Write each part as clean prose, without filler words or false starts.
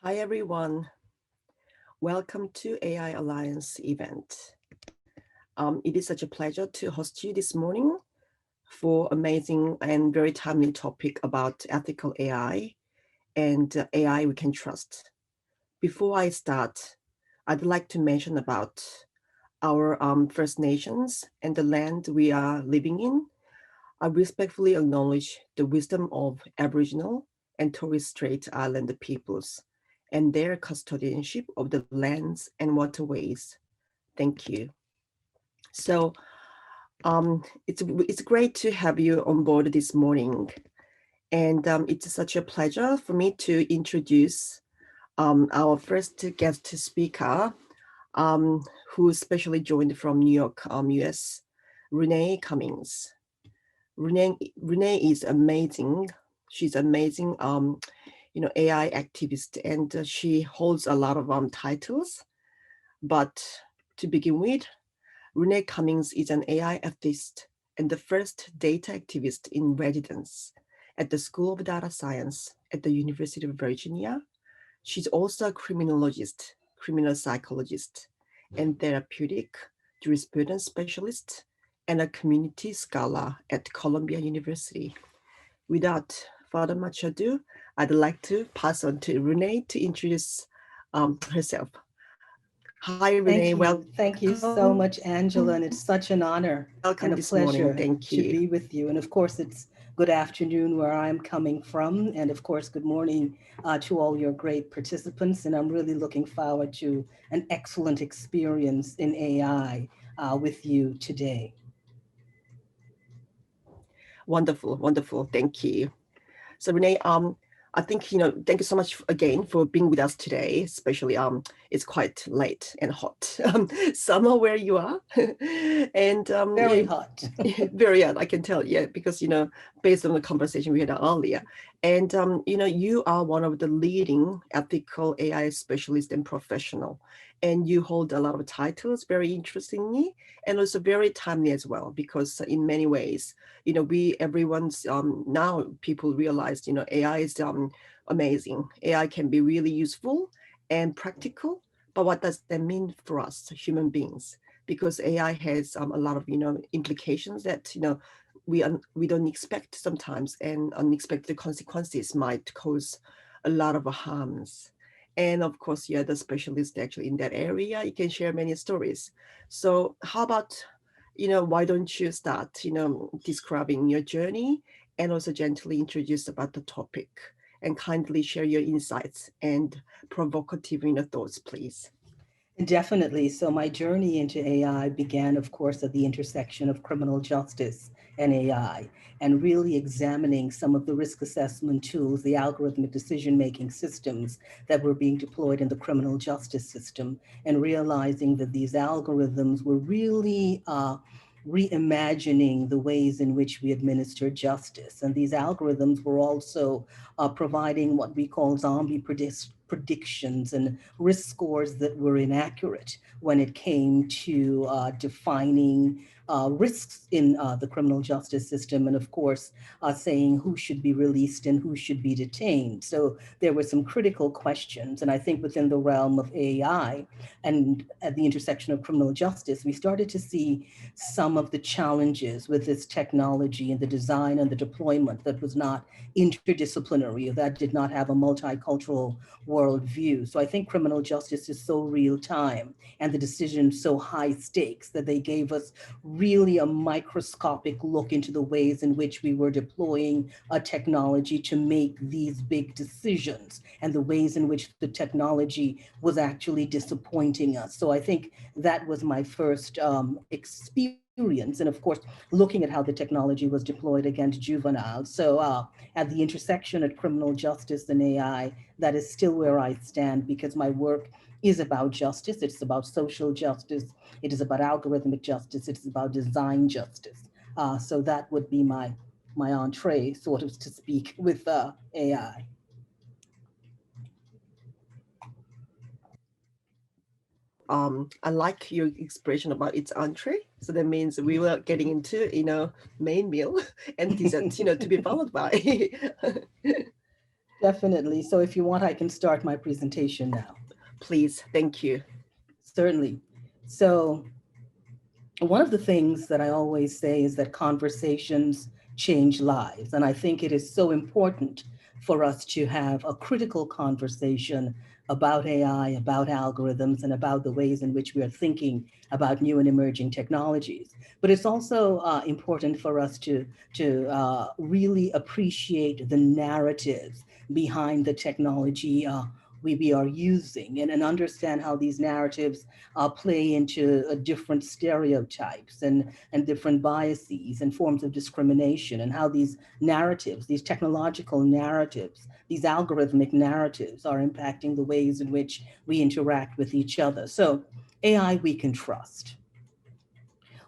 Hi, everyone. Welcome to AI Alliance event. It is such a pleasure to host you this morning for amazing and very timely topic about ethical AI and AI we can trust. Before I start, I'd like to mention about our First Nations and the land we are living in. I respectfully acknowledge the wisdom of Aboriginal and Torres Strait Islander peoples and their custodianship of the lands and waterways. Thank you. So it's great to have you on board this morning. And it's such a pleasure for me to introduce our first guest speaker, who specially joined from New York, US, Renee Cummings. Renee is amazing. She's amazing, AI activist, and she holds a lot of titles. But to begin with, Renee Cummings is an AI ethicist and the first data activist in residence at the School of Data Science at the University of Virginia. She's also a criminologist, criminal psychologist, and therapeutic jurisprudence specialist, and a community scholar at Columbia University. Without further much ado, I'd like to pass on to Renee to introduce herself. Hi, Renee. Thank Welcome. you. Thank you so much, Angela. And it's such an honor Welcome and a this morning. pleasure Thank to you. be with you. And of course, it's good afternoon where I'm coming from. And of course, good morning to all your great participants. And I'm really looking forward to an excellent experience in AI with you today. Wonderful, wonderful. Thank you. So Renee, I think, thank you so much again for being with us today, especially it's quite late and hot summer where you are. And Very hot. very hot, I can tell, yeah, because, based on the conversation we had earlier. And, you are one of the leading ethical AI specialists and professional, and you hold a lot of titles, very interestingly, and also very timely as well, because in many ways, everyone's now people realize AI is amazing. AI can be really useful and practical, but what does that mean for us human beings? Because AI has a lot of implications that we don't expect sometimes, and unexpected consequences might cause a lot of harms. And of course, you're the specialist actually in that area. You can share many stories. So how about why don't you start, describing your journey and also gently introduce about the topic and kindly share your insights and provocative, thoughts, please. Definitely. So my journey into AI began, of course, at the intersection of criminal justice and AI, and really examining some of the risk assessment tools, the algorithmic decision-making systems that were being deployed in the criminal justice system, and realizing that these algorithms were really reimagining the ways in which we administer justice. And these algorithms were also providing what we call zombie predictions and risk scores that were inaccurate when it came to defining risks in the criminal justice system, and of course, saying who should be released and who should be detained. So there were some critical questions. And I think within the realm of AI and at the intersection of criminal justice, we started to see some of the challenges with this technology and the design and the deployment that was not interdisciplinary, that did not have a multicultural worldview. So I think criminal justice is so real time and the decisions so high stakes that they gave us really a microscopic look into the ways in which we were deploying a technology to make these big decisions and the ways in which the technology was actually disappointing us. So I think that was my first experience. And of course, looking at how the technology was deployed against juveniles. So at the intersection of criminal justice and AI, that is still where I stand because my work is about justice. It's about social justice. It is about algorithmic justice. It's about design justice. So that would be my entree, sort of to speak, with AI. I like your expression about its entree. So that means we were getting into, main meal and dessert, to be followed by. Definitely. So if you want, I can start my presentation now. Please, thank you. Certainly. So one of the things that I always say is that conversations change lives. And I think it is so important for us to have a critical conversation about AI, about algorithms, and about the ways in which we are thinking about new and emerging technologies. But it's also important for us to really appreciate the narratives behind the technology we are using, and understand how these narratives play into different stereotypes and different biases and forms of discrimination, and how these narratives, these technological narratives, these algorithmic narratives are impacting the ways in which we interact with each other. So AI we can trust.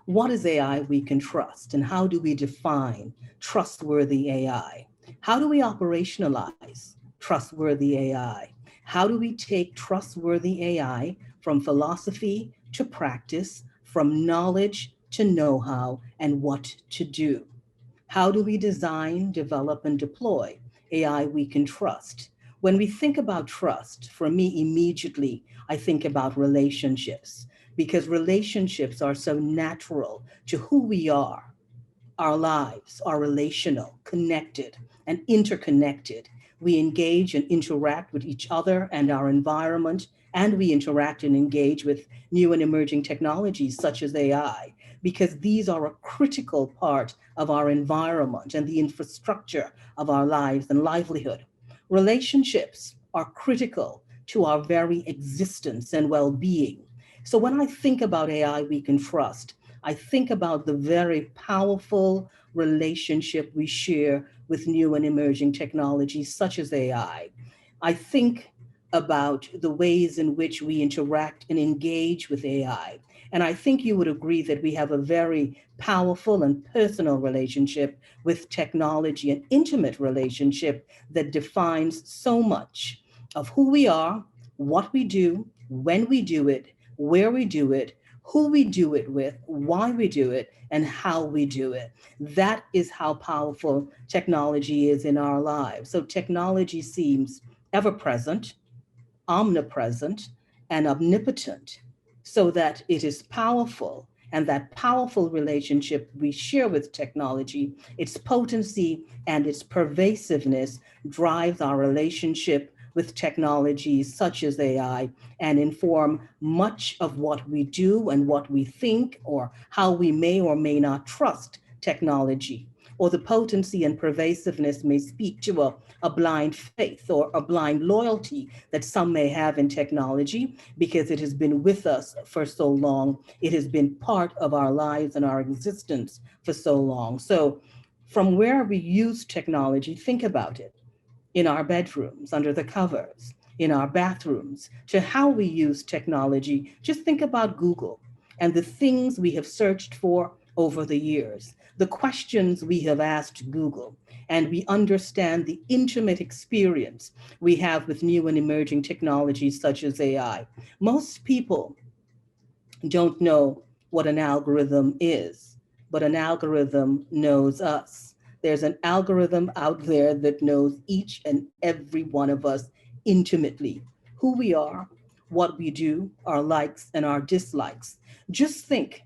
What is AI we can trust, and how do we define trustworthy AI? How do we operationalize trustworthy AI? How do we take trustworthy AI from philosophy to practice, from knowledge to know-how, and what to do? How do we design, develop, and deploy AI we can trust? When we think about trust, for me, immediately, I think about relationships, because relationships are so natural to who we are. Our lives are relational, connected, and interconnected. We engage and interact with each other and our environment, and we interact and engage with new and emerging technologies such as AI, because these are a critical part of our environment and the infrastructure of our lives and livelihood. Relationships are critical to our very existence and well-being. So when I think about AI we can trust, I think about the very powerful relationship we share with new and emerging technologies such as AI. I think about the ways in which we interact and engage with AI. And I think you would agree that we have a very powerful and personal relationship with technology, an intimate relationship that defines so much of who we are, what we do, when we do it, where we do it, who we do it with, why we do it, and how we do it. That is how powerful technology is in our lives. So technology seems ever present, omnipresent, and omnipotent, so that it is powerful. And that powerful relationship we share with technology, its potency and its pervasiveness drives our relationship with technologies such as AI and inform much of what we do and what we think, or how we may or may not trust technology. Or the potency and pervasiveness may speak to a blind faith or a blind loyalty that some may have in technology because it has been with us for so long. It has been part of our lives and our existence for so long. So from where we use technology, think about it. In our bedrooms, under the covers, in our bathrooms, to how we use technology. Just think about Google and the things we have searched for over the years, the questions we have asked Google, and we understand the intimate experience we have with new and emerging technologies such as AI. Most people don't know what an algorithm is, but an algorithm knows us. There's an algorithm out there that knows each and every one of us intimately, who we are, what we do, our likes and our dislikes. Just think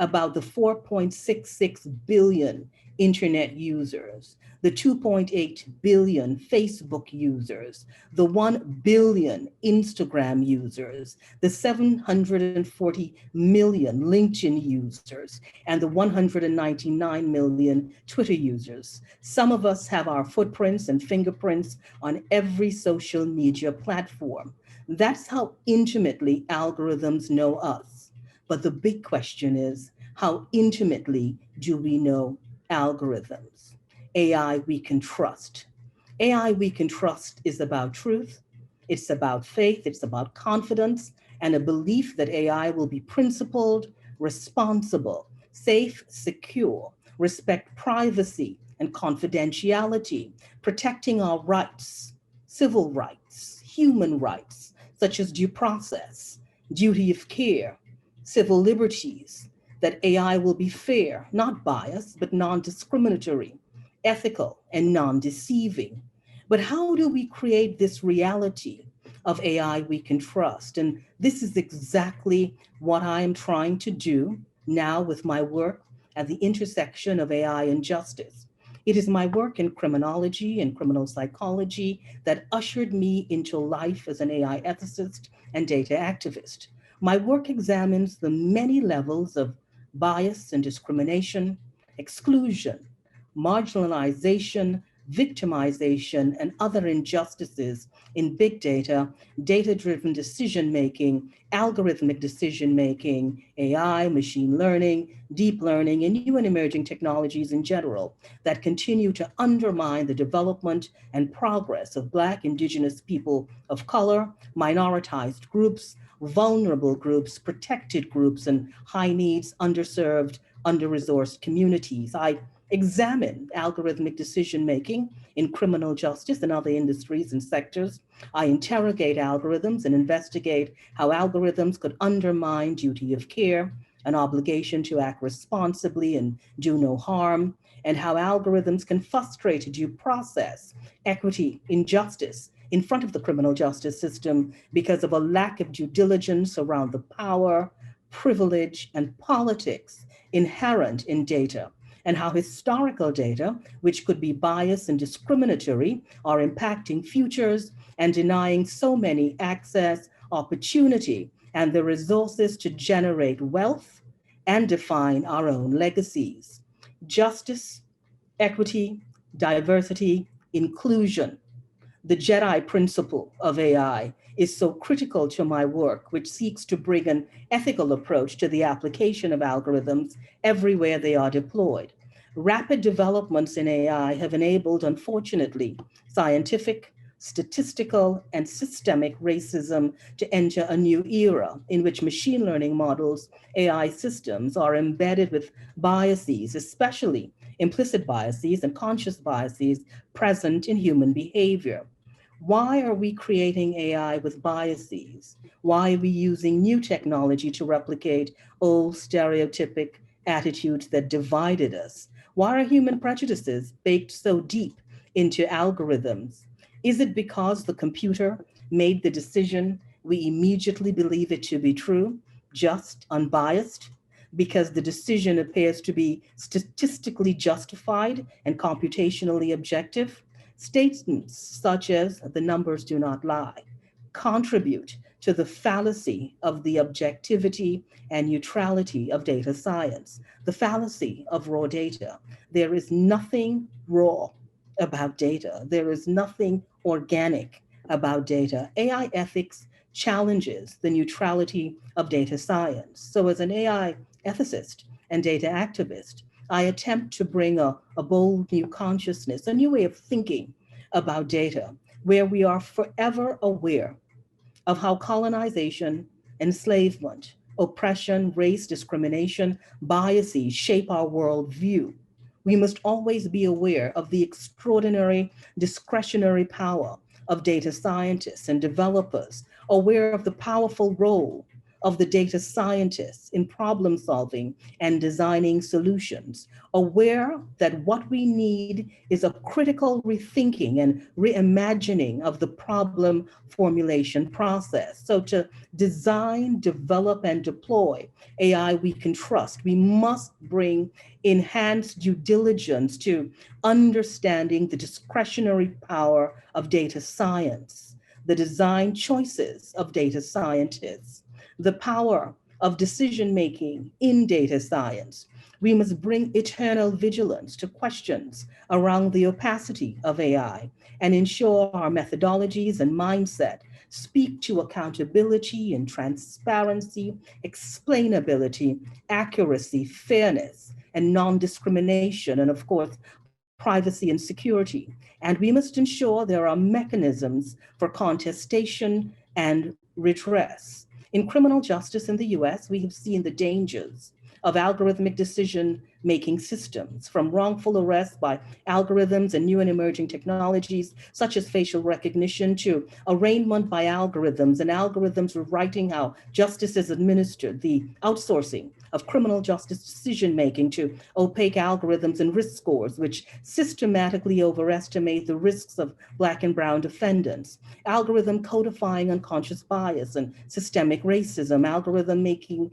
about the 4.66 billion internet users, the 2.8 billion Facebook users, the 1 billion Instagram users, the 740 million LinkedIn users, and the 199 million Twitter users. Some of us have our footprints and fingerprints on every social media platform. That's how intimately algorithms know us. But the big question is, how intimately do we know algorithms? AI we can trust. AI we can trust is about truth, it's about faith, it's about confidence, and a belief that AI will be principled, responsible, safe, secure, respect privacy and confidentiality, protecting our rights, civil rights, human rights, such as due process, duty of care, civil liberties, that AI will be fair, not biased, but non-discriminatory, ethical and non-deceiving. But how do we create this reality of AI we can trust? And this is exactly what I am trying to do now with my work at the intersection of AI and justice. It is my work in criminology and criminal psychology that ushered me into life as an AI ethicist and data activist. My work examines the many levels of bias and discrimination, exclusion, marginalization, victimization, and other injustices in big data, data-driven decision-making, algorithmic decision-making, AI, machine learning, deep learning, and new and emerging technologies in general that continue to undermine the development and progress of Black, Indigenous people of color, minoritized groups, vulnerable groups, protected groups, and high needs, underserved, under-resourced communities. I examine algorithmic decision making in criminal justice and other industries and sectors. I interrogate algorithms and investigate how algorithms could undermine duty of care, an obligation to act responsibly and do no harm, and how algorithms can frustrate due process, equity, injustice in front of the criminal justice system because of a lack of due diligence around the power, privilege, and politics inherent in data, and how historical data, which could be biased and discriminatory, are impacting futures and denying so many access, opportunity, and the resources to generate wealth and define our own legacies. Justice, equity, diversity, inclusion, the Jedi principle of AI is so critical to my work, which seeks to bring an ethical approach to the application of algorithms everywhere they are deployed. Rapid developments in AI have enabled, unfortunately, scientific, statistical, and systemic racism to enter a new era in which machine learning models, AI systems, are embedded with biases, especially implicit biases and conscious biases present in human behavior. Why are we creating AI with biases? Why are we using new technology to replicate old stereotypic attitudes that divided us? Why are human prejudices baked so deep into algorithms? Is it because the computer made the decision we immediately believe it to be true, just, unbiased? Because the decision appears to be statistically justified and computationally objective? Statements such as the numbers do not lie contribute to the fallacy of the objectivity and neutrality of data science, the fallacy of raw data. There is nothing raw about data. There is nothing organic about data. AI ethics challenges the neutrality of data science. So as an AI ethicist and data activist, I attempt to bring a bold new consciousness, a new way of thinking about data, where we are forever aware of how colonization, enslavement, oppression, race, discrimination, biases shape our worldview. We must always be aware of the extraordinary discretionary power of data scientists and developers, aware of the powerful role of the data scientists in problem solving and designing solutions, aware that what we need is a critical rethinking and reimagining of the problem formulation process. So to design, develop, and deploy AI we can trust, we must bring enhanced due diligence to understanding the discretionary power of data science, the design choices of data scientists, the power of decision making in data science. We must bring eternal vigilance to questions around the opacity of AI and ensure our methodologies and mindset speak to accountability and transparency, explainability, accuracy, fairness, and non-discrimination, and of course, privacy and security. And we must ensure there are mechanisms for contestation and redress. In criminal justice in the US, we have seen the dangers of algorithmic decision-making systems, from wrongful arrest by algorithms and new and emerging technologies, such as facial recognition, to arraignment by algorithms and algorithms rewriting how justice is administered, the outsourcing of criminal justice decision-making to opaque algorithms and risk scores, which systematically overestimate the risks of Black and brown defendants, algorithm codifying unconscious bias and systemic racism, algorithm making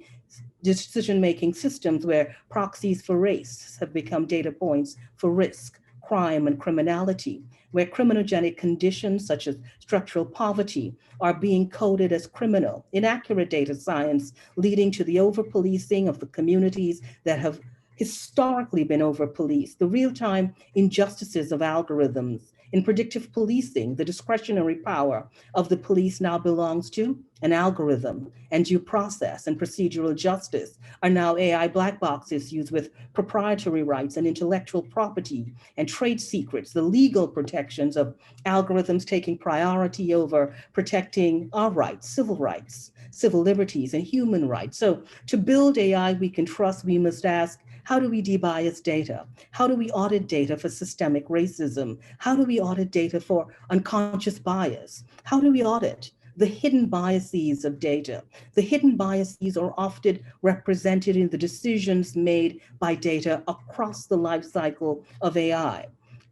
decision-making systems where proxies for race have become data points for risk, crime, and criminality, where criminogenic conditions such as structural poverty are being coded as criminal, inaccurate data science leading to the over-policing of the communities that have historically been over-policed, the real-time injustices of algorithms. In predictive policing, the discretionary power of the police now belongs to an algorithm, and due process and procedural justice are now AI black boxes used with proprietary rights and intellectual property and trade secrets, the legal protections of algorithms taking priority over protecting our rights, civil liberties, and human rights. So to build AI we can trust, we must ask, how do we debias data? How do we audit data for systemic racism? How do we audit data for unconscious bias? How do we audit the hidden biases of data? The hidden biases are often represented in the decisions made by data across the life cycle of AI.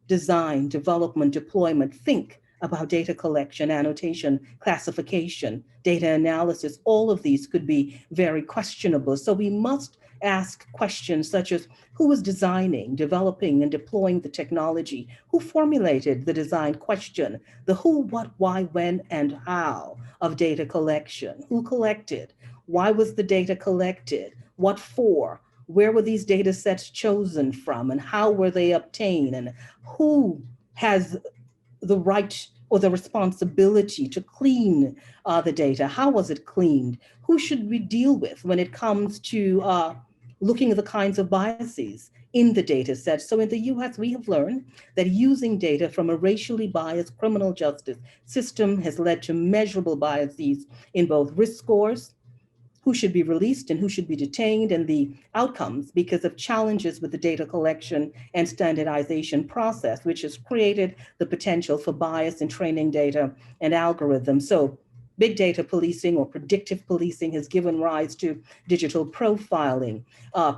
Design, development, deployment. Think about data collection, annotation, classification, data analysis. All of these could be very questionable. So we must ask questions such as who was designing, developing, and deploying the technology? Who formulated the design question? The who, what, why, when, and how of data collection? Who collected? Why was the data collected? What for? Where were these data sets chosen from? And how were they obtained? And who has the right or the responsibility to clean the data? How was it cleaned? Who should we deal with when it comes to looking at the kinds of biases in the data set? So in the US, we have learned that using data from a racially biased criminal justice system has led to measurable biases in both risk scores, who should be released and who should be detained, and the outcomes because of challenges with the data collection and standardization process, which has created the potential for bias in training data and algorithms. So big data policing or predictive policing has given rise to digital profiling.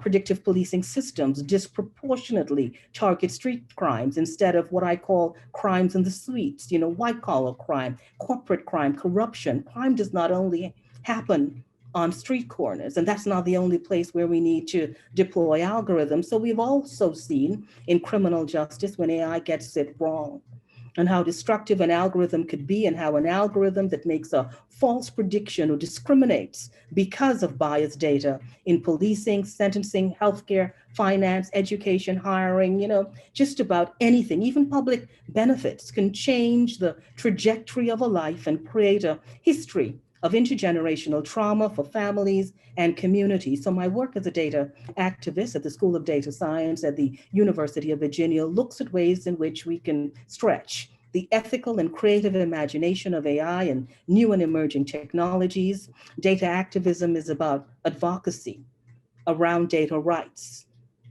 Predictive policing systems disproportionately target street crimes instead of what I call crimes in the streets, white collar crime, corporate crime, corruption. Crime does not only happen on street corners, and that's not the only place where we need to deploy algorithms. So we've also seen in criminal justice when AI gets it wrong, and how destructive an algorithm could be, and how an algorithm that makes a false prediction or discriminates because of biased data in policing, sentencing, healthcare, finance, education, hiring, just about anything, even public benefits can change the trajectory of a life and create a history of intergenerational trauma for families and communities. So my work as a data activist at the School of Data Science at the University of Virginia looks at ways in which we can stretch the ethical and creative imagination of AI and new and emerging technologies. Data activism is about advocacy around data rights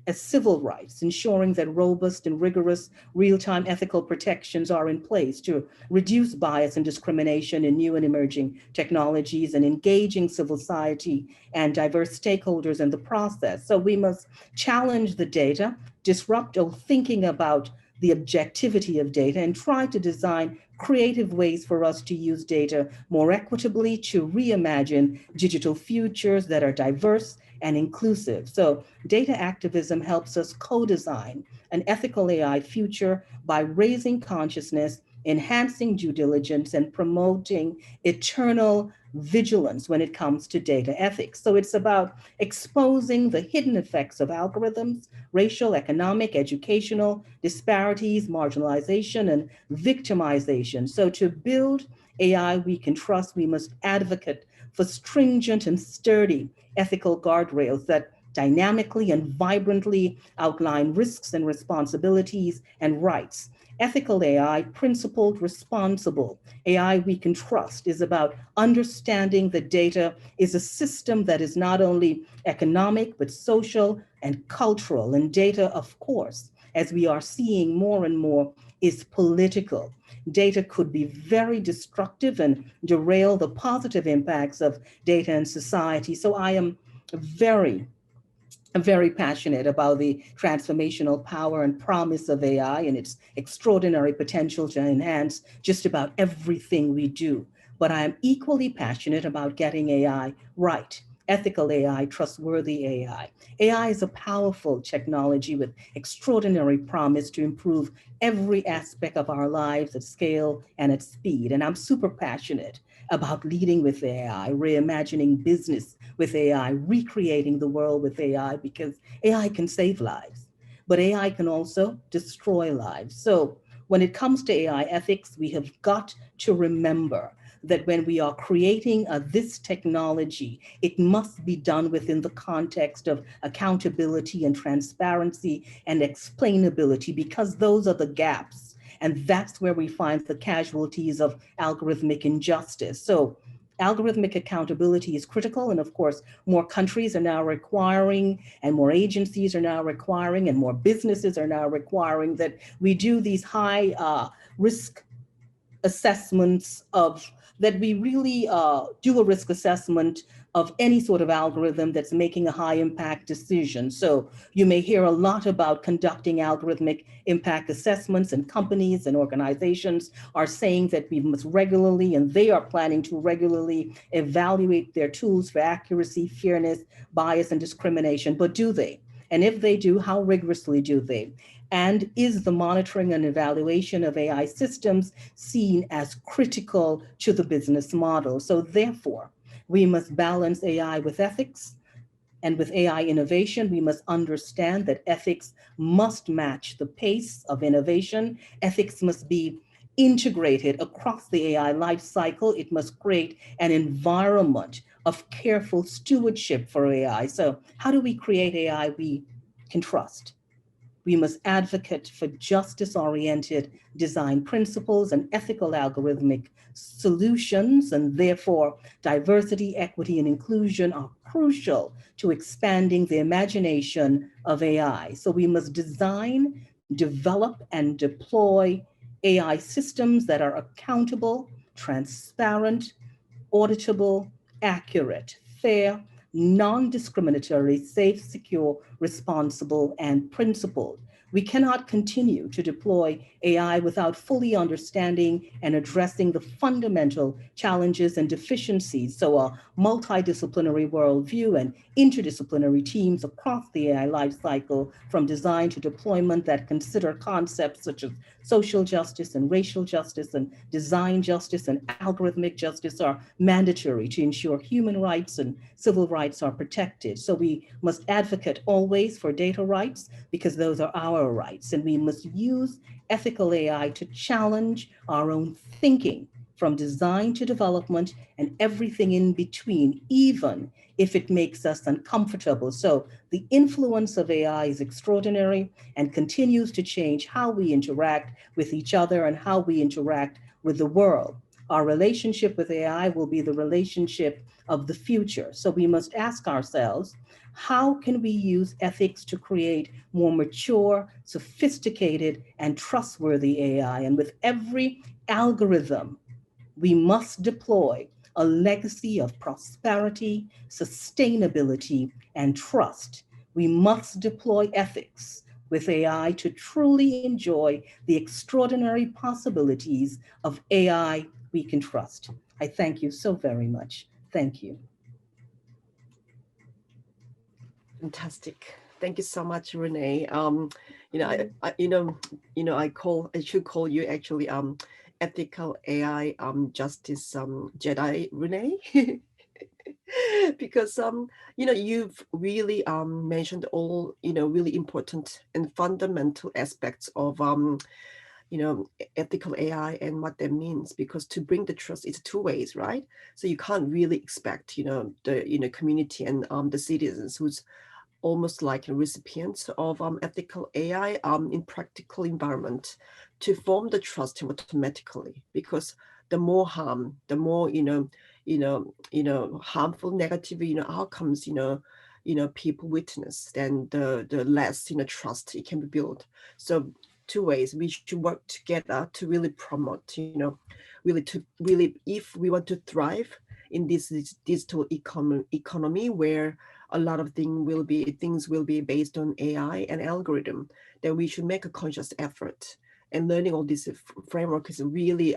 as civil rights, ensuring that robust and rigorous real-time ethical protections are in place to reduce bias and discrimination in new and emerging technologies, and engaging civil society and diverse stakeholders in the process. So we must challenge the data, disrupt our thinking about the objectivity of data, and try to design creative ways for us to use data more equitably to reimagine digital futures that are diverse and inclusive. So data activism helps us co-design an ethical AI future by raising consciousness, enhancing due diligence, and promoting eternal vigilance when it comes to data ethics. So it's about exposing the hidden effects of algorithms, racial, economic, educational disparities, marginalization, and victimization. So to build AI we can trust, we must advocate for stringent and sturdy ethical guardrails that dynamically and vibrantly outline risks and responsibilities and rights. Ethical AI, principled, responsible AI we can trust, is about understanding that data is a system that is not only economic, but social and cultural. And data, of course, as we are seeing more and more, is political. Data could be very destructive and derail the positive impacts of data in society. So I am very I'm very passionate about the transformational power and promise of AI and its extraordinary potential to enhance just about everything we do. But I am equally passionate about getting AI right. Ethical AI, trustworthy AI. AI is a powerful technology with extraordinary promise to improve every aspect of our lives at scale and at speed. And I'm super passionate about leading with AI, reimagining business with AI, recreating the world with AI, because AI can save lives, but AI can also destroy lives. So when it comes to AI ethics, we have got to remember that when we are creating this technology, it must be done within the context of accountability and transparency and explainability, because those are the gaps. And that's where we find the casualties of algorithmic injustice. So algorithmic accountability is critical. And of course, more countries are now requiring, and more agencies are now requiring, and more businesses are now requiring that we do these high risk assessments of, that we really do a risk assessment of any sort of algorithm that's making a high impact decision. So you may hear a lot about conducting algorithmic impact assessments, and companies and organizations are saying that we must regularly, and they are planning to regularly evaluate their tools for accuracy, fairness, bias, and discrimination. But do they? And if they do, how rigorously do they? And is the monitoring and evaluation of AI systems seen as critical to the business model? So therefore, we must balance AI with ethics, and with AI innovation, we must understand that ethics must match the pace of innovation. Ethics must be integrated across the AI lifecycle. It must create an environment of careful stewardship for AI. So how do we create AI we can trust? We must advocate for justice-oriented design principles and ethical algorithmic solutions, and therefore diversity, equity, and inclusion are crucial to expanding the imagination of AI. So we must design, develop, and deploy AI systems that are accountable, transparent, auditable, accurate, fair, non-discriminatory, safe, secure, responsible, and principled. We cannot continue to deploy AI without fully understanding and addressing the fundamental challenges and deficiencies. So a multidisciplinary worldview and interdisciplinary teams across the AI lifecycle, from design to deployment, that consider concepts such as social justice and racial justice and design justice and algorithmic justice, are mandatory to ensure human rights and civil rights are protected. So we must advocate always for data rights, because those are our rights. And we must use ethical AI to challenge our own thinking, from design to development and everything in between, even if it makes us uncomfortable. So the influence of AI is extraordinary and continues to change how we interact with each other and how we interact with the world. Our relationship with AI will be the relationship of the future. So we must ask ourselves, how can we use ethics to create more mature, sophisticated, and trustworthy AI? And with every algorithm, we must deploy a legacy of prosperity, sustainability, and trust. We must deploy ethics with AI to truly enjoy the extraordinary possibilities of AI we can trust. I thank you so very much. Thank you. Fantastic. Thank you so much, Renee. I should call you actually ethical AI justice Jedi, Renee. Because you've really mentioned all really important and fundamental aspects of ethical AI and what that means, because to bring the trust, it's two ways, right? So you can't really expect the community and the citizens who's almost like a recipient of ethical AI in practical environment to form the trust automatically, because the more harm, the more harmful negative outcomes people witness, then the less trust it can be built. So two ways we should work together to really promote really, if we want to thrive in this digital economy where a lot of things will be based on AI and algorithm, then we should make a conscious effort. And learning all this framework is really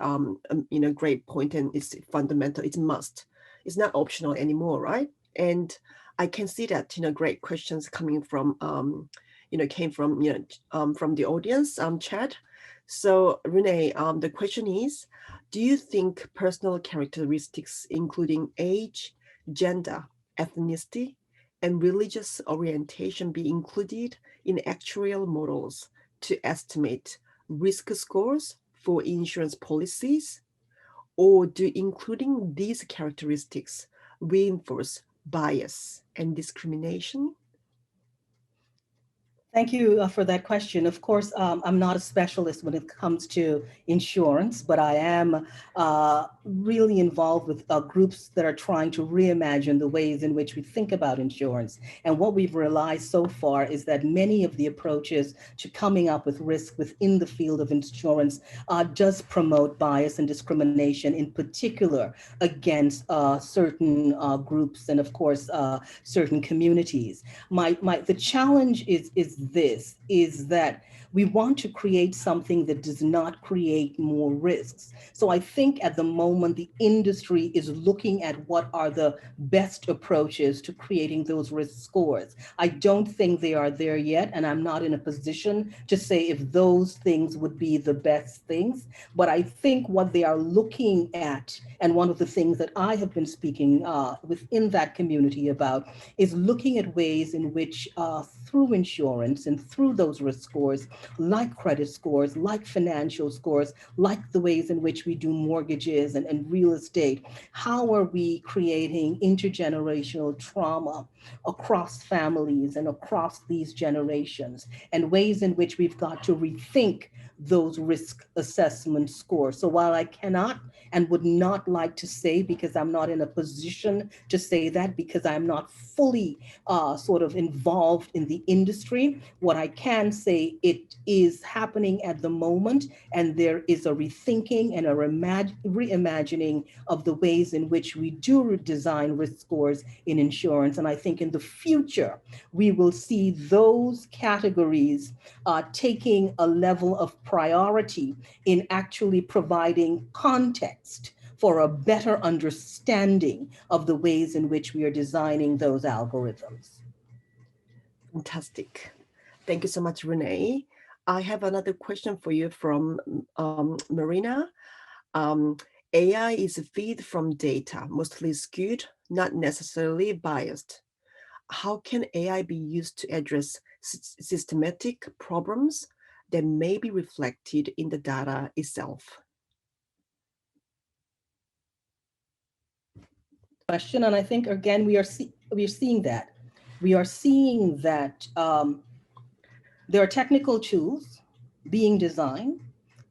great point, and it's fundamental. It's must. It's not optional anymore, right? And I can see that great questions coming from came from the audience chat. So Renee, the question is, do you think personal characteristics including age, gender, ethnicity, and religious orientation be included in actuarial models to estimate risk scores for insurance policies? Or do including these characteristics reinforce bias and discrimination? Thank you for that question. Of course, I'm not a specialist when it comes to insurance, but I am really involved with groups that are trying to reimagine the ways in which we think about insurance. And what we've realized so far is that many of the approaches to coming up with risk within the field of insurance does promote bias and discrimination, in particular against certain groups and, of course, certain communities. The challenge is that we want to create something that does not create more risks. So I think at the moment, the industry is looking at what are the best approaches to creating those risk scores. I don't think they are there yet, and I'm not in a position to say if those things would be the best things. But I think what they are looking at, and one of the things that I have been speaking within that community about, is looking at ways in which through insurance and through those risk scores, like credit scores, like financial scores, like the ways in which we do mortgages and real estate, how are we creating intergenerational trauma across families and across these generations, and ways in which we've got to rethink those risk assessment scores. So while I cannot and would not like to say, because I'm not in a position to say that, because I'm not fully sort of involved in the industry, what I can say, it is happening at the moment, and there is a rethinking and a reimagining of the ways in which we do design risk scores in insurance. And I think in the future, we will see those categories taking a level of priority in actually providing context for a better understanding of the ways in which we are designing those algorithms. Fantastic. Thank you so much, Renee. I have another question for you from Marina. Um, AI is a feed from data, mostly skewed, not necessarily biased. How can AI be used to address systematic problems that may be reflected in the data itself? Question, and I think again we are seeing that there are technical tools being designed,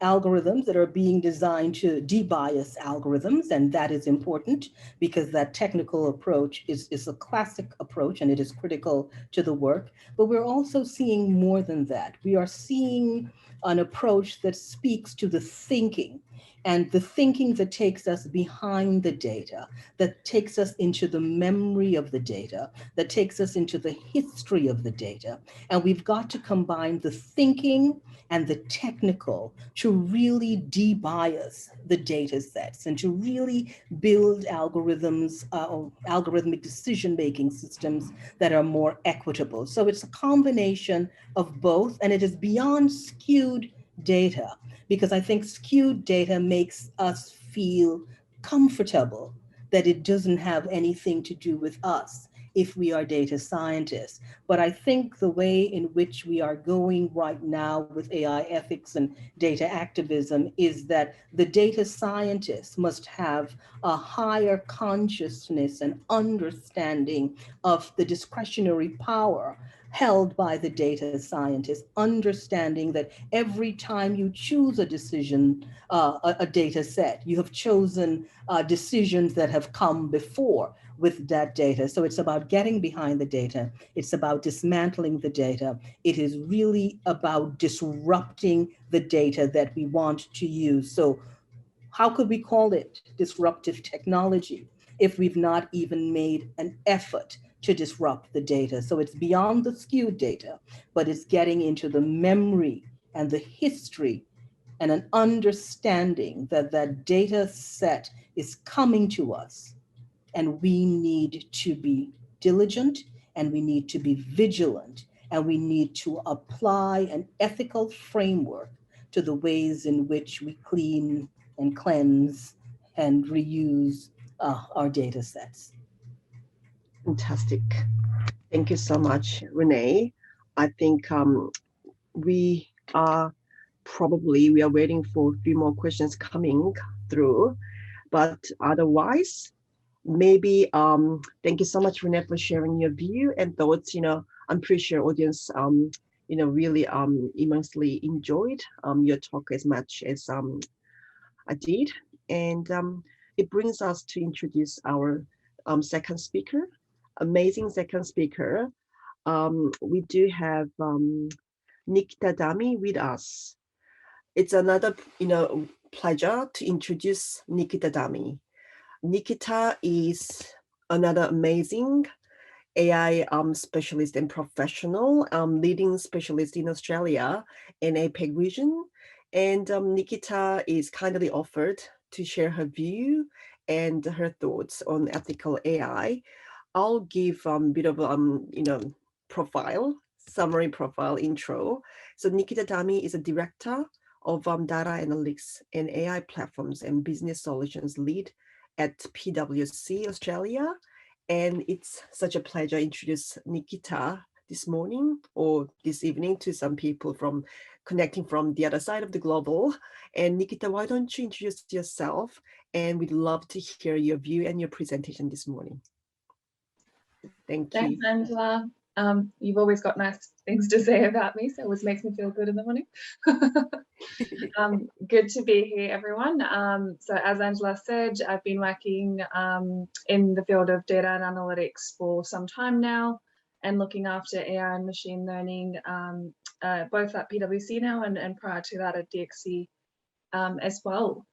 algorithms that are being designed to debias algorithms, and that is important because that technical approach is a classic approach and it is critical to the work. But we're also seeing more than that. We are seeing an approach that speaks to the thinking, and the thinking that takes us behind the data, that takes us into the memory of the data, that takes us into the history of the data. And we've got to combine the thinking and the technical to really debias the data sets and to really build algorithms or algorithmic decision-making systems that are more equitable. So it's a combination of both, and it is beyond skewed data, because I think skewed data makes us feel comfortable that it doesn't have anything to do with us if we are data scientists. But I think the way in which we are going right now with AI ethics and data activism is that the data scientists must have a higher consciousness and understanding of the discretionary power held by the data scientists, understanding that every time you choose a decision, a data set, you have chosen decisions that have come before with that data. So it's about getting behind the data. It's about dismantling the data. It is really about disrupting the data that we want to use. So how could we call it disruptive technology if we've not even made an effort to disrupt the data. So it's beyond the skewed data, but it's getting into the memory and the history and an understanding that that data set is coming to us, and we need to be diligent, and we need to be vigilant, and we need to apply an ethical framework to the ways in which we clean and cleanse and reuse our data sets. Fantastic. Thank you so much, Renee. I think we are waiting for a few more questions coming through, but otherwise, maybe thank you so much, Renee, for sharing your view and thoughts. I'm pretty sure audience really immensely enjoyed your talk as much as I did. And it brings us to introduce our second speaker, amazing second speaker. We do have Nikita Dhami with us. It's another pleasure to introduce Nikita Dhami. Nikita is another amazing AI specialist and professional, leading specialist in Australia in APAC region. And Nikita is kindly offered to share her view and her thoughts on ethical AI. I'll give a bit of summary profile intro. So Nikita Dhami is a director of data analytics and AI platforms and business solutions lead at PwC Australia. And it's such a pleasure to introduce Nikita this morning or this evening to some people connecting from the other side of the global. And Nikita, why don't you introduce yourself? And we'd love to hear your view and your presentation this morning. Thank you. Thanks, Angela. You've always got nice things to say about me, so it always makes me feel good in the morning. Good to be here, everyone. So as Angela said, I've been working in the field of data and analytics for some time now and looking after AI and machine learning, both at PwC now and prior to that at DXC as well.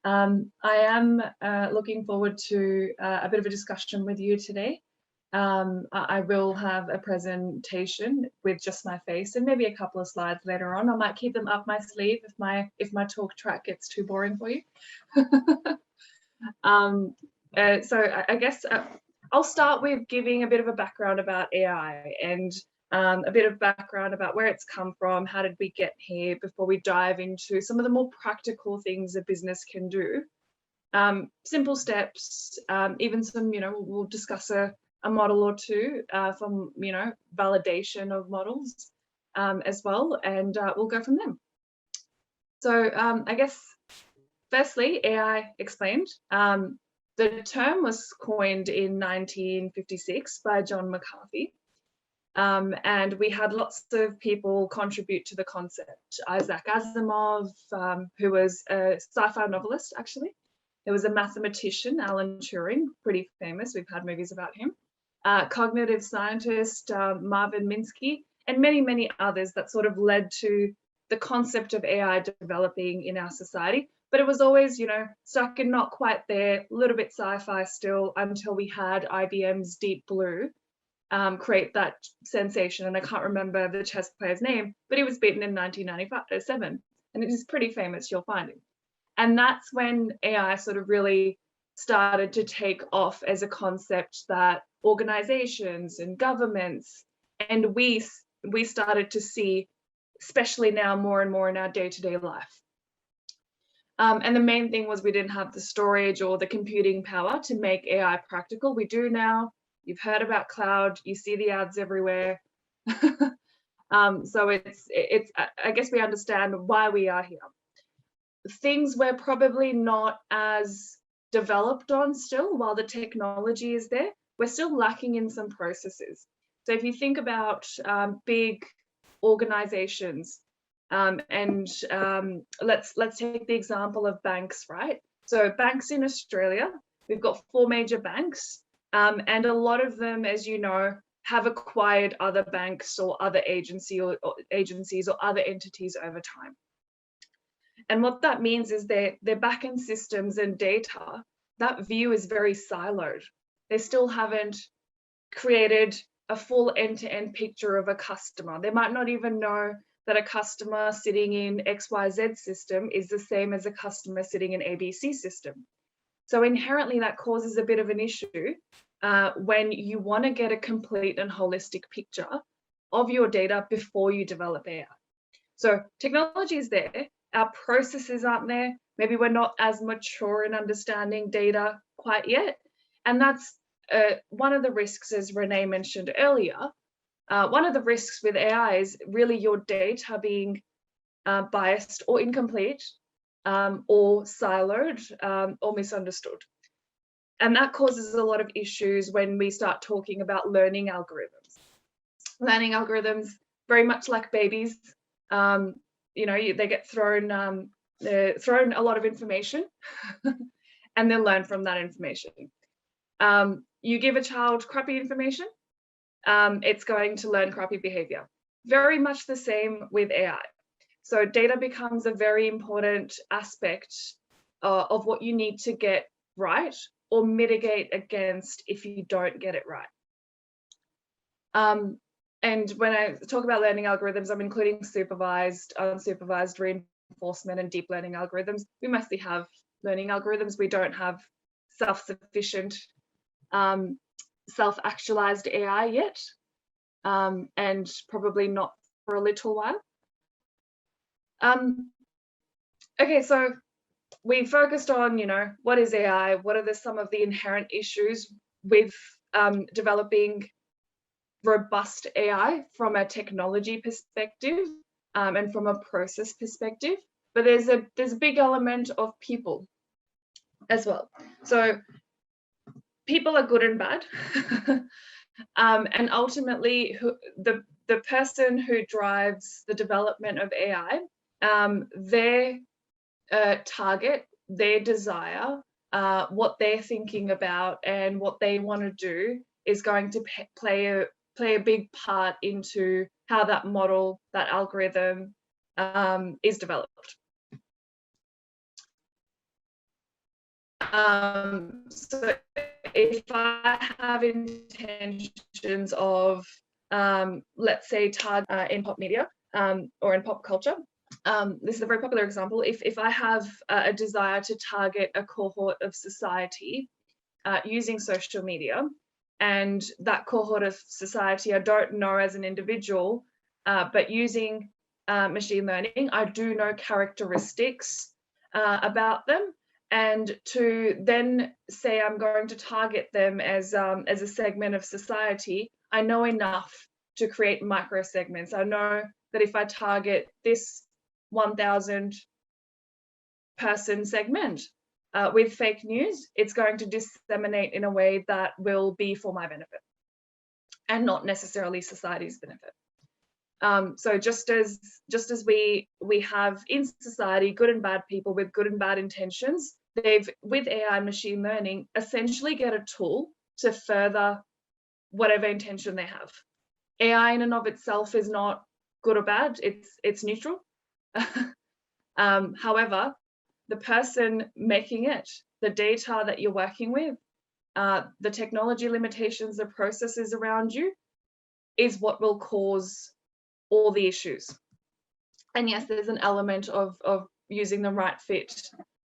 I am looking forward to a bit of a discussion with you today. I will have a presentation with just my face and maybe a couple of slides later on. I might keep them up my sleeve if my talk track gets too boring for you. So I guess I'll start with giving a bit of a background about AI and a bit of background about where it's come from, how did we get here, before we dive into some of the more practical things a business can do. Simple steps, even some, we'll discuss a model or two from, validation of models as well, and we'll go from there. So I guess, firstly, AI explained. The term was coined in 1956 by John McCarthy, and we had lots of people contribute to the concept. Isaac Asimov, who was a sci-fi novelist, actually. There was a mathematician, Alan Turing, pretty famous. We've had movies about him. Cognitive scientist Marvin Minsky, and many, many others that sort of led to the concept of AI developing in our society. But it was always, stuck in not quite there, a little bit sci-fi still, until we had IBM's Deep Blue create that sensation. And I can't remember the chess player's name, but he was beaten in 1997. And it is pretty famous, you'll find him. And that's when AI sort of really started to take off as a concept that organizations and governments and we started to see, especially now more and more in our day-to-day life. And the main thing was we didn't have the storage or the computing power to make AI practical. We do now. You've heard about cloud, you see the ads everywhere. So it's I guess we understand why we are here. Things we're probably not as developed on still, while the technology is there, we're still lacking in some processes. So if you think about big organizations, and let's take the example of banks, right? So banks in Australia, we've got 4 major banks, and a lot of them, as you know, have acquired other banks or other agencies or other entities over time. And what that means is their backend systems and data, that view is very siloed. They still haven't created a full end-to-end picture of a customer. They might not even know that a customer sitting in XYZ system is the same as a customer sitting in ABC system. So inherently that causes a bit of an issue when you want to get a complete and holistic picture of your data before you develop AI. So technology is there, our processes aren't there, maybe we're not as mature in understanding data quite yet. And that's one of the risks, as Renee mentioned earlier. One of the risks with AI is really your data being biased or incomplete, or siloed, or misunderstood. And that causes a lot of issues when we start talking about learning algorithms. Learning algorithms, very much like babies, they get thrown a lot of information and then learn from that information. You give a child crappy information, it's going to learn crappy behavior. Very much the same with AI. So data becomes a very important aspect of what you need to get right or mitigate against if you don't get it right. And when I talk about learning algorithms, I'm including supervised, unsupervised reinforcement and deep learning algorithms. We mostly have learning algorithms. We don't have self-sufficient, self-actualized AI yet, and probably not for a little while. Okay, so we focused on, what is AI? What are some of the inherent issues with developing robust AI from a technology perspective and from a process perspective? But there's a big element of people as well. So people are good and bad, and ultimately, the person who drives the development of AI, their target, their desire, what they're thinking about, and what they want to do is going to play a big part into how that model, that algorithm, is developed. So if I have intentions of, let's say, target in pop media or in pop culture, this is a very popular example. If I have a desire to target a cohort of society using social media, and that cohort of society I don't know as an individual, but using machine learning, I do know characteristics about them. And to then say I'm going to target them as a segment of society, I know enough to create micro segments. I know that if I target this 1,000 person segment with fake news, it's going to disseminate in a way that will be for my benefit and not necessarily society's benefit. So just as we have in society good and bad people with good and bad intentions, they've, with AI and machine learning, essentially get a tool to further whatever intention they have. AI in and of itself is not good or bad, it's neutral. However, the person making it, the data that you're working with, the technology limitations, the processes around you, is what will cause all the issues. And yes, there's an element of using the right fit,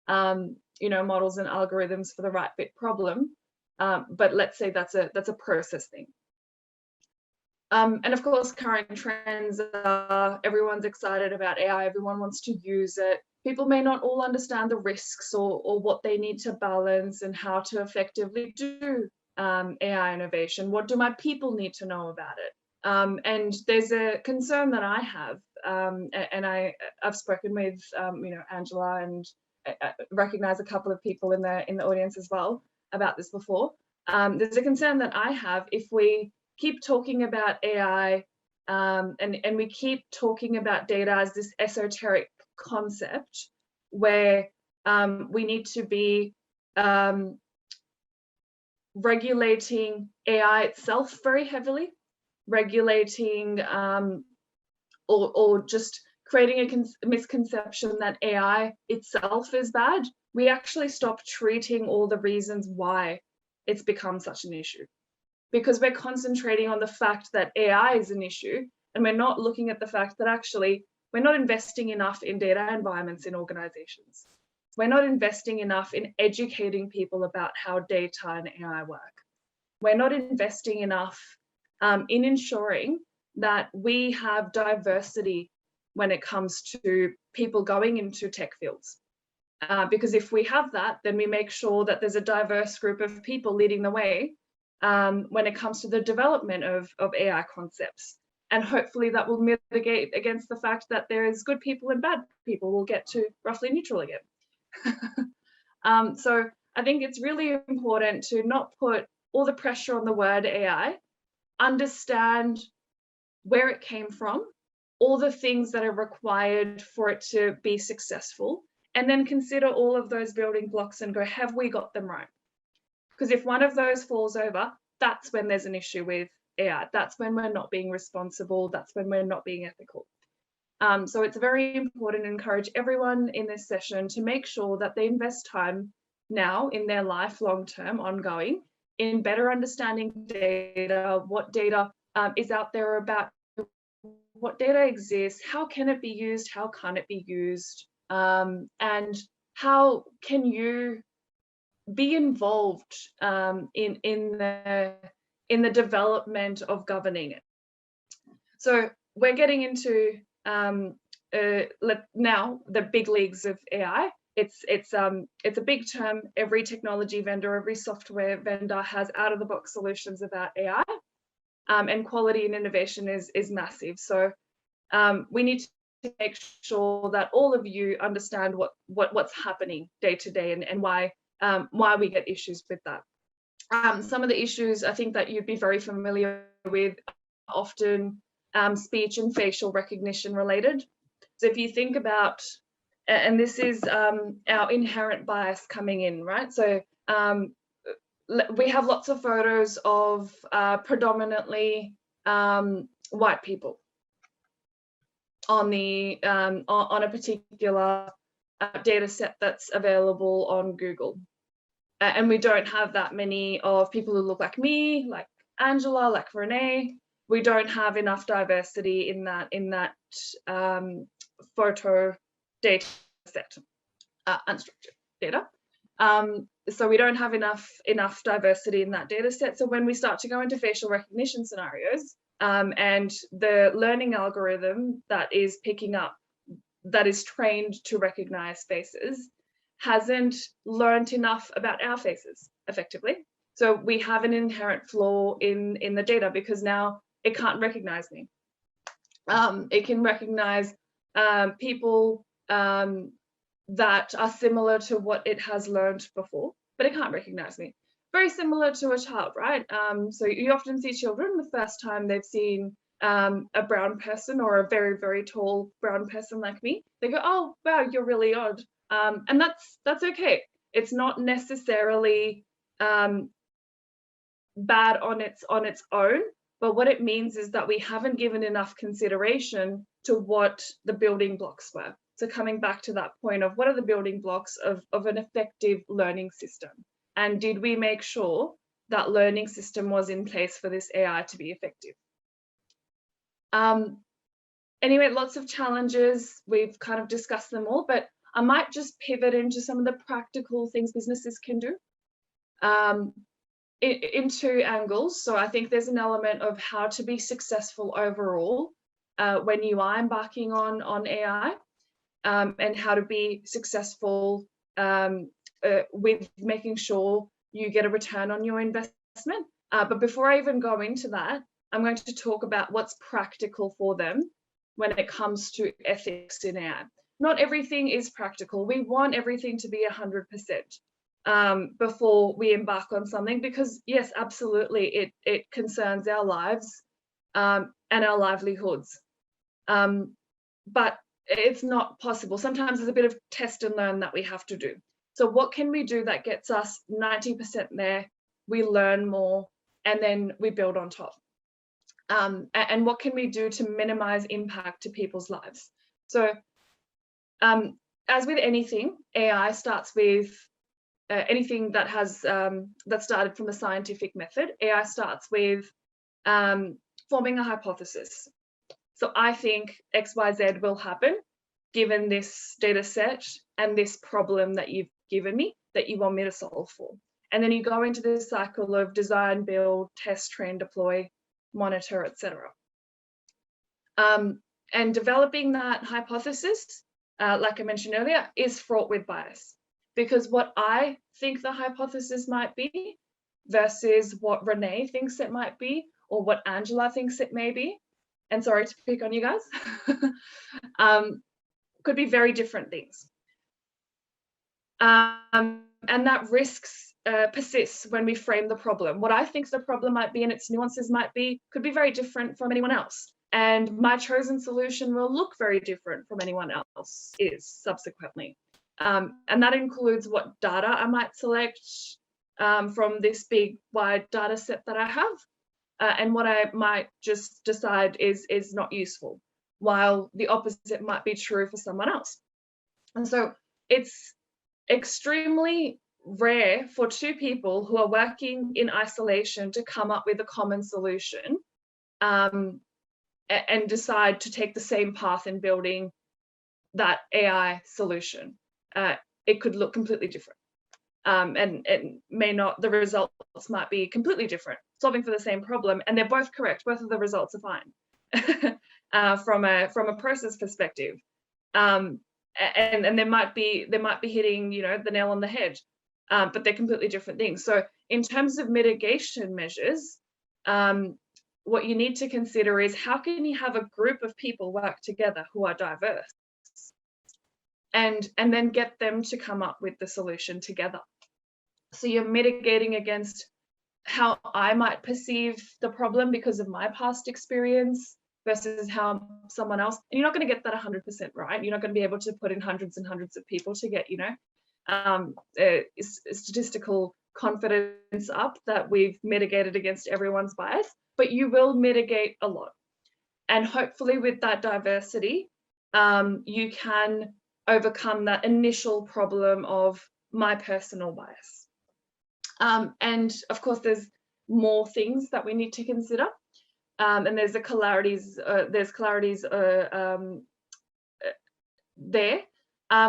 models and algorithms for the right fit problem. But let's say that's a process thing. And of course, current trends are everyone's excited about AI, everyone wants to use it. People may not all understand the risks or what they need to balance and how to effectively do AI innovation. What do my people need to know about it? And there's a concern that I have, and I've spoken with Angela, and I recognize a couple of people in the audience as well about this before. There's a concern that I have if we keep talking about AI and we keep talking about data as this esoteric concept where we need to be regulating AI itself very heavily, regulating or just creating a misconception that AI itself is bad. We actually stop treating all the reasons why it's become such an issue. because we're concentrating on the fact that AI is an issue, and we're not looking at the fact that actually we're not investing enough in data environments in organizations. We're not investing enough in educating people about how data and AI work. We're not investing enough in ensuring that we have diversity when it comes to people going into tech fields. Because if we have that, then we make sure that there's a diverse group of people leading the way when it comes to the development of AI concepts. And hopefully that will mitigate against the fact that there is good people and bad people. We'll get to roughly neutral again. So I think it's really important to not put all the pressure on the word AI, understand where it came from, all the things that are required for it to be successful, and then consider all of those building blocks and go, have we got them right? Because if one of those falls over, that's when there's an issue with AI. That's when we're not being responsible. That's when we're not being ethical. So it's very important to encourage everyone in this session to make sure that they invest time now in their life, long-term, ongoing, in better understanding data, what data is out there about, what data exists, how can it be used, how can't it be used, and how can you be involved in the development of governing it. So we're getting into now the big leagues of AI. It's a big term. Every technology vendor, every software vendor has out-of-the-box solutions about AI, and quality and innovation is massive. So we need to make sure that all of you understand what's happening day to day and why we get issues with that. Some of the issues I think that you'd be very familiar with, often speech and facial recognition related. So if you think about, and this is our inherent bias coming in, right? So we have lots of photos of predominantly white people on a particular data set that's available on Google. And we don't have that many of people who look like me, like Angela, like Renee. We don't have enough diversity in that photo data set, unstructured data. So we don't have enough diversity in that data set. So when we start to go into facial recognition scenarios, and the learning algorithm that is picking up, that is trained to recognize faces, hasn't learned enough about our faces effectively. So we have an inherent flaw in the data, because now it can't recognize me. It can recognize people that are similar to what it has learned before, but it can't recognize me. Very similar to a child, right? So you often see children the first time they've seen a brown person or a very, very tall brown person like me, they go, oh, wow, you're really odd. And that's okay. It's not necessarily bad on its own, but what it means is that we haven't given enough consideration to what the building blocks were. So coming back to that point of what are the building blocks of an effective learning system? And did we make sure that learning system was in place for this AI to be effective? Anyway, lots of challenges. We've kind of discussed them all, but I might just pivot into some of the practical things businesses can do in two angles. So I think there's an element of how to be successful overall when you are embarking on AI, and how to be successful with making sure you get a return on your investment. But before I even go into that, I'm going to talk about what's practical for them when it comes to ethics in AI. Not everything is practical. We want everything to be 100% before we embark on something, because yes, absolutely, it concerns our lives and our livelihoods. But it's not possible. Sometimes there's a bit of test and learn that we have to do. So what can we do that gets us 90% there? We learn more, and then we build on top. And what can we do to minimize impact to people's lives? So as with anything, AI starts with anything that has that started from the scientific method, AI starts with forming a hypothesis. So I think XYZ will happen given this data set and this problem that you've given me that you want me to solve for. And then you go into this cycle of design, build, test, train, deploy, monitor, etc. And developing that hypothesis, like I mentioned earlier, is fraught with bias, because what I think the hypothesis might be versus what Renee thinks it might be, or what Angela thinks it may be, and sorry to pick on you guys, could be very different things. And that risks persists when we frame the problem. What I think the problem might be and its nuances might be, could be very different from anyone else. And my chosen solution will look very different from anyone else's subsequently. And that includes what data I might select from this big, wide data set that I have, and what I might just decide is not useful, while the opposite might be true for someone else. And so it's extremely rare for two people who are working in isolation to come up with a common solution and decide to take the same path in building that AI solution. It could look completely different. And it may not, the results might be completely different, solving for the same problem, and they're both correct. Both of the results are fine from a process perspective. And they might be hitting, you know, the nail on the head, but they're completely different things. So in terms of mitigation measures, what you need to consider is, how can you have a group of people work together who are diverse, and then get them to come up with the solution together. So you're mitigating against how I might perceive the problem because of my past experience versus how someone else, and you're not going to get that 100% right. You're not going to be able to put in hundreds and hundreds of people to get, you know, statistical confidence up that we've mitigated against everyone's bias, but you will mitigate a lot. And hopefully with that diversity, you can overcome that initial problem of my personal bias. And of course, there's more things that we need to consider. And there's clarities there.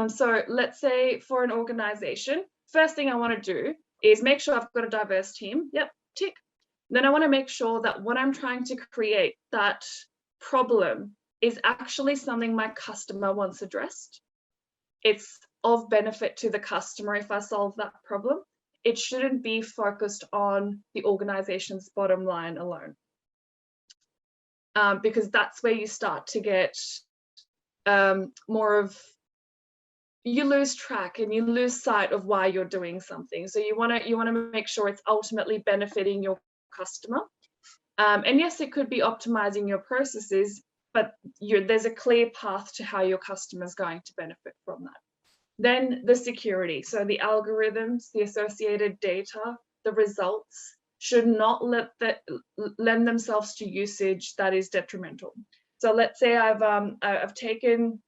So let's say for an organization, first thing I want to do is make sure I've got a diverse team. Yep, tick. Then I want to make sure that what I'm trying to create, that problem, is actually something my customer wants addressed. It's of benefit to the customer if I solve that problem. It shouldn't be focused on the organization's bottom line alone. Because that's where you start to get more of, you lose track and you lose sight of why you're doing something. So you want to make sure it's ultimately benefiting your customer. And yes, it could be optimizing your processes, but there's a clear path to how your customer is going to benefit from that. Then the security, so the algorithms, the associated data, the results should not lend themselves to usage that is detrimental. So let's say I've taken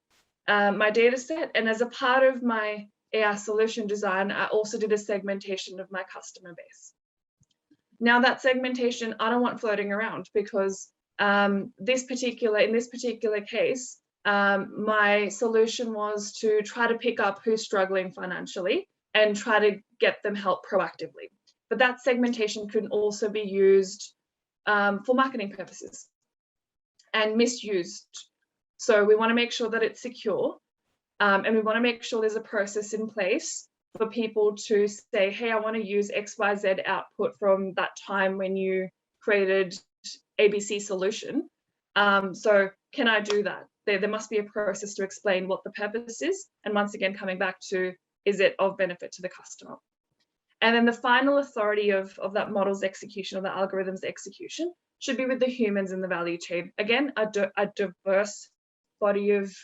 my data set, and as a part of my AI solution design, I also did a segmentation of my customer base. Now that segmentation, I don't want floating around, because in this particular case, my solution was to try to pick up who's struggling financially and try to get them help proactively. But that segmentation can also be used for marketing purposes and misused. So we want to make sure that it's secure, and we want to make sure there's a process in place for people to say, hey, I want to use XYZ output from that time when you created ABC solution. So can I do that? There must be a process to explain what the purpose is. And once again, coming back to, is it of benefit to the customer? And then the final authority of that model's execution, or the algorithm's execution, should be with the humans in the value chain. Again, a diverse body of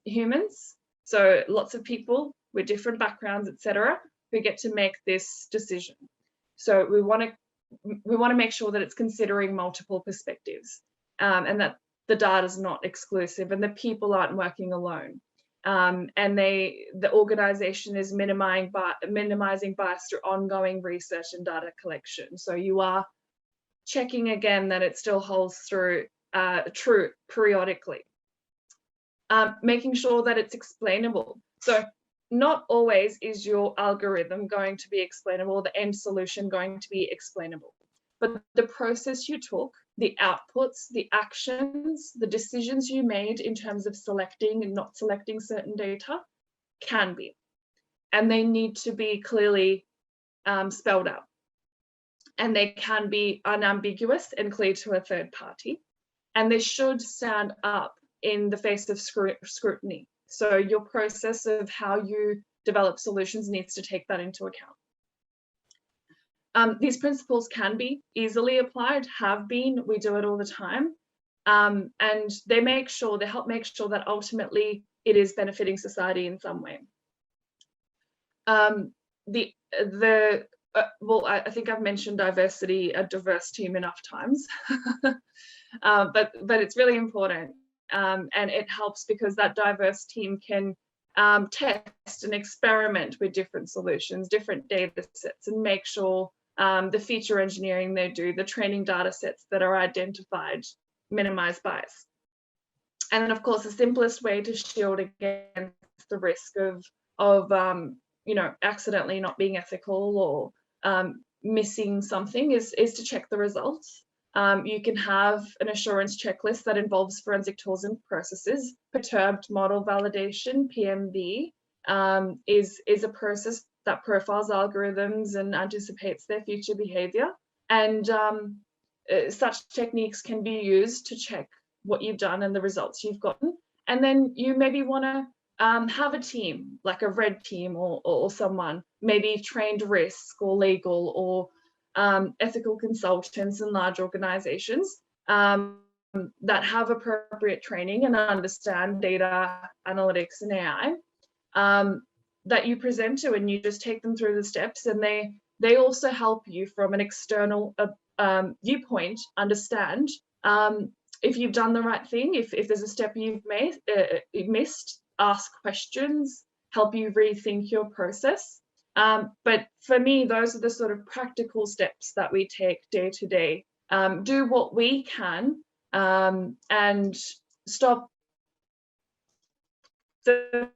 humans. So lots of people with different backgrounds, etc., who get to make this decision. So we want to make sure that it's considering multiple perspectives, and that the data is not exclusive and the people aren't working alone. and the organization is minimizing bias through ongoing research and data collection. So you are checking again that it still holds true periodically. Making sure that it's explainable. So not always is your algorithm going to be explainable, the end solution going to be explainable, but the process you took, the outputs, the actions, the decisions you made in terms of selecting and not selecting certain data can be, and they need to be clearly spelled out, and they can be unambiguous and clear to a third party, and they should stand up in the face of scrutiny. So your process of how you develop solutions needs to take that into account. These principles can be easily applied, have been, we do it all the time. And they help make sure that ultimately it is benefiting society in some way. Well, I think I've mentioned diversity, a diverse team enough times, but it's really important. And it helps because that diverse team can test and experiment with different solutions, different data sets, and make sure the feature engineering they do, the training data sets that are identified, minimize bias. And of course, the simplest way to shield against the risk of accidentally not being ethical or missing something is to check the results. You can have an assurance checklist that involves forensic tools and processes. Perturbed model validation, PMV, is a process that profiles algorithms and anticipates their future behavior. And such techniques can be used to check what you've done and the results you've gotten. And then you maybe want to have a team, like a red team or someone, maybe trained risk or legal or ethical consultants in large organizations that have appropriate training and understand data analytics and AI that you present to, and you just take them through the steps, and they also help you from an external viewpoint understand if you've done the right thing, if there's a step you've missed, ask questions, help you rethink your process. But for me, those are the sort of practical steps that we take day to day. Do what we can and stop the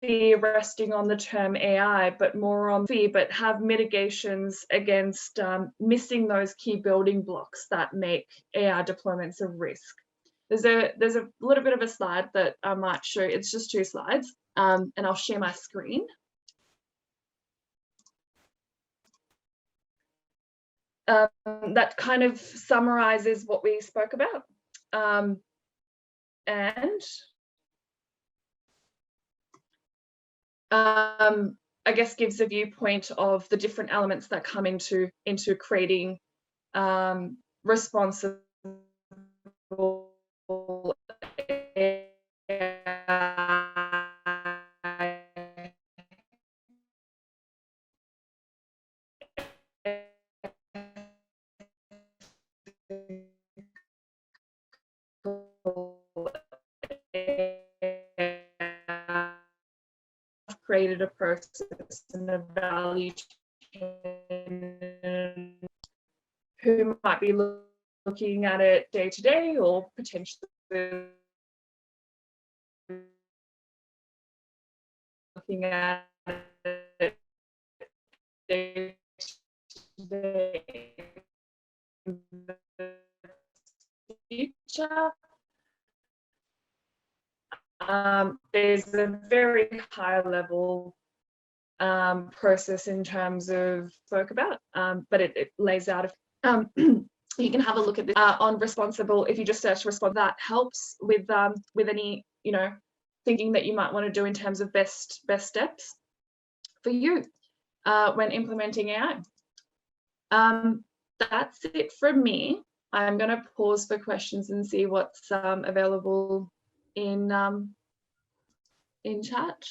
fear resting on the term AI, but more on fear, but have mitigations against missing those key building blocks that make AI deployments a risk. There's a little bit of a slide that I might show. It's just 2 slides, and I'll share my screen. That kind of summarizes what we spoke about, and I guess gives a viewpoint of the different elements that come into creating responsible created a process and a value chain who might be looking at it day to day or potentially looking at it day to day in the future. There's a very high level process in terms of spoke about, but it lays out. You can have a look at this on responsible. If you just search responsible, that helps with any thinking that you might want to do in terms of best steps for you when implementing AI. That's it from me. I'm going to pause for questions and see what's available in chat.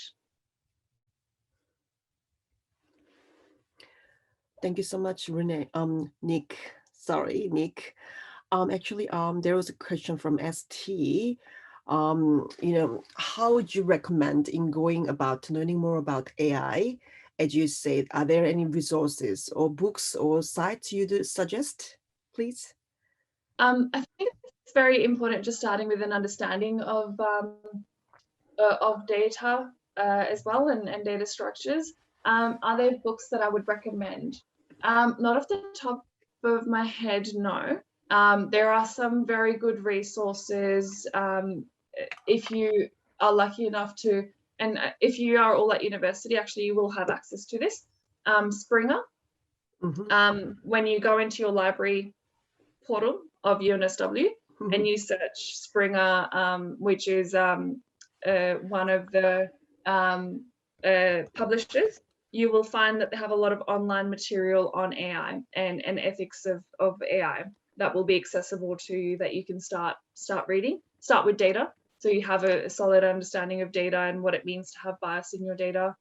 Thank you so much, Renee. Nick. Actually, there was a question from ST. how would you recommend in going about learning more about AI? As you said, are there any resources or books or sites you'd suggest, please? I think it's very important just starting with an understanding of data as well, and data structures. Are there books that I would recommend? Not off the top of my head, no. There are some very good resources if you are lucky enough to, and if you are all at university, actually you will have access to this. Springer, when you go into your library portal of UNSW and you search Springer, which is one of the publishers, you will find that they have a lot of online material on AI and ethics of AI that will be accessible to you, that you can start reading. Start with data, so you have a solid understanding of data and what it means to have bias in your data.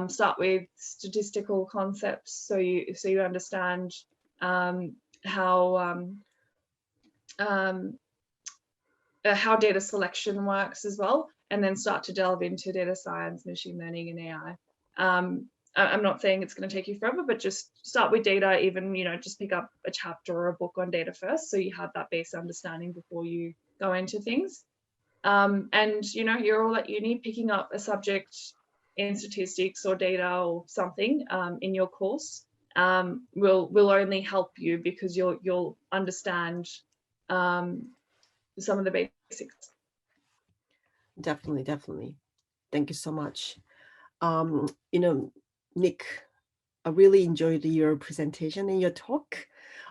Start with statistical concepts, so you understand how data selection works as well, and then start to delve into data science, machine learning, and AI. I'm not saying it's going to take you forever, but just start with data. Even, just pick up a chapter or a book on data first, so you have that base understanding before you go into things. And you're all at uni, picking up a subject in statistics or data or something in your course will only help you, because you'll understand some of the basics. Definitely. Thank you so much. Nick, I really enjoyed your presentation and your talk.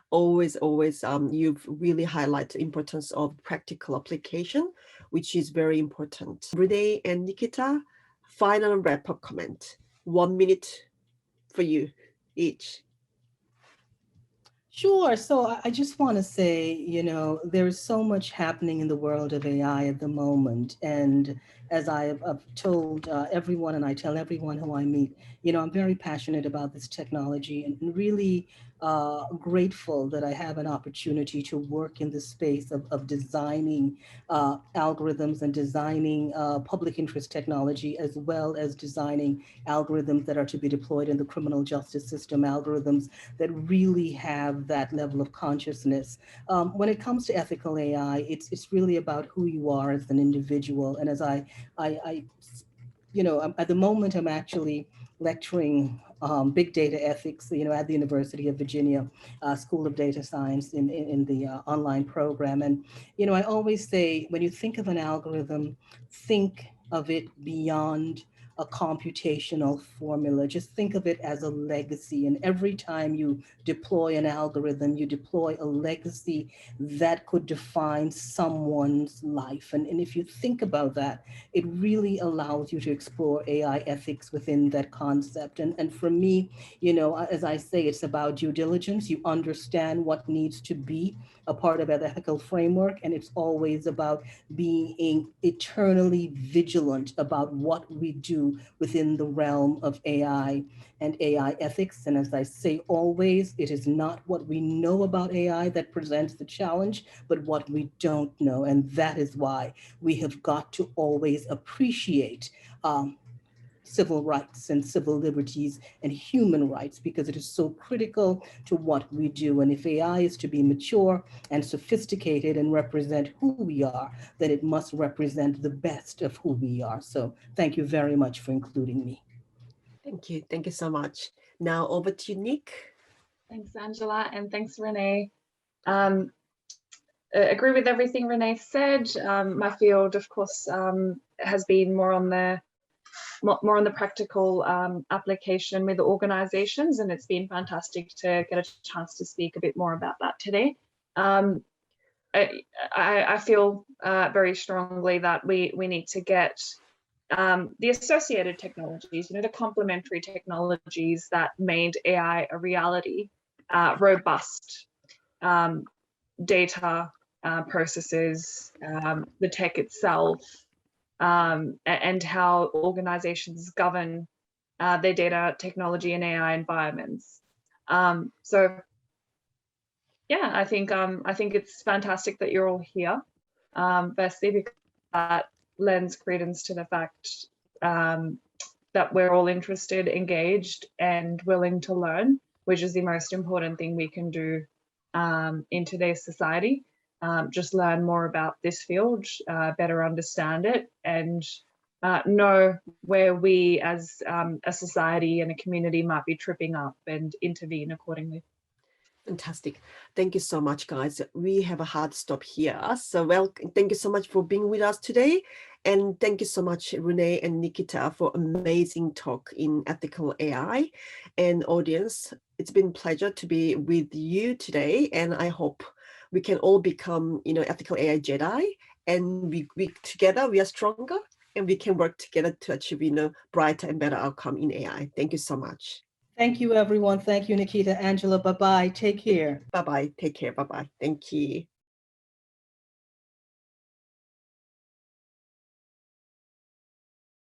Always, you've really highlighted the importance of practical application, which is very important. Renee and Nikita, final wrap-up comment. 1 minute for you each. Sure. So I just want to say, there's so much happening in the world of AI at the moment. And as I've told everyone, and I tell everyone who I meet, I'm very passionate about this technology, and really grateful that I have an opportunity to work in the space of designing algorithms and designing public interest technology, as well as designing algorithms that are to be deployed in the criminal justice system, algorithms that really have that level of consciousness. When it comes to ethical AI, it's really about who you are as an individual. And as I at the moment, I'm actually lecturing big data ethics, at the University of Virginia School of Data Science in the online program. And, I always say, when you think of an algorithm, think of it beyond a computational formula. Just think of it as a legacy. And every time you deploy an algorithm, you deploy a legacy that could define someone's life. And if you think about that, it really allows you to explore AI ethics within that concept. And for me, as I say, it's about due diligence. You understand what needs to be a part of an ethical framework, and it's always about being eternally vigilant about what we do within the realm of AI and AI ethics. And as I say always, it is not what we know about AI that presents the challenge, but what we don't know. And that is why we have got to always appreciate civil rights and civil liberties and human rights, because it is so critical to what we do. And if AI is to be mature and sophisticated and represent who we are, then it must represent the best of who we are. So thank you very much for including me. Thank you so much. Now over to you, Nick. Thanks, Angela, and thanks, Renee. Agree with everything Renee said. My field, of course, has been more on the practical application with organizations, and it's been fantastic to get a chance to speak a bit more about that today. I feel very strongly that we need to get the associated technologies, the complementary technologies that made AI a reality, robust data processes, the tech itself, and how organizations govern their data, technology, and AI environments. So yeah, I think it's fantastic that you're all here. Firstly, that lends credence to the fact that we're all interested, engaged, and willing to learn, which is the most important thing we can do in today's society. Just learn more about this field, better understand it, and know where we as a society and a community might be tripping up and intervene accordingly. Fantastic. Thank you so much, guys. We have a hard stop here. So, thank you so much for being with us today. And thank you so much, Renee and Nikita, for amazing talk in ethical AI. And audience, it's been a pleasure to be with you today. And I hope we can all become, ethical AI Jedi. And we together, we are stronger and we can work together to achieve, brighter and better outcome in AI. Thank you so much. Thank you, everyone. Thank you, Nikita, Angela. Bye-bye. Take care. Bye-bye. Take care. Bye-bye. Thank you.